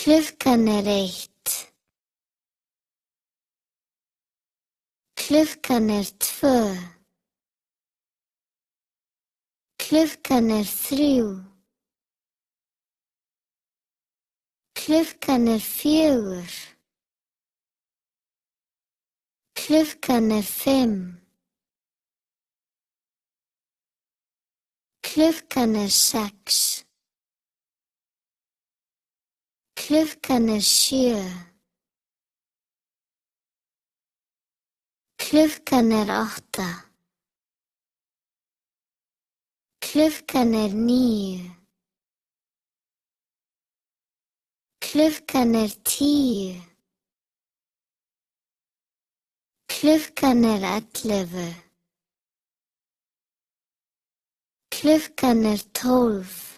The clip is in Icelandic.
Klukkan er 1. Klukkan er 2. Klukkan er 3. Klukkan er 4. Klukkan er 5. Klukkan er 6. Klukkan er 7. Klukkan er 8. Klukkan er 9. Klukkan er 10. Klukkan er 11. Klukkan er 12.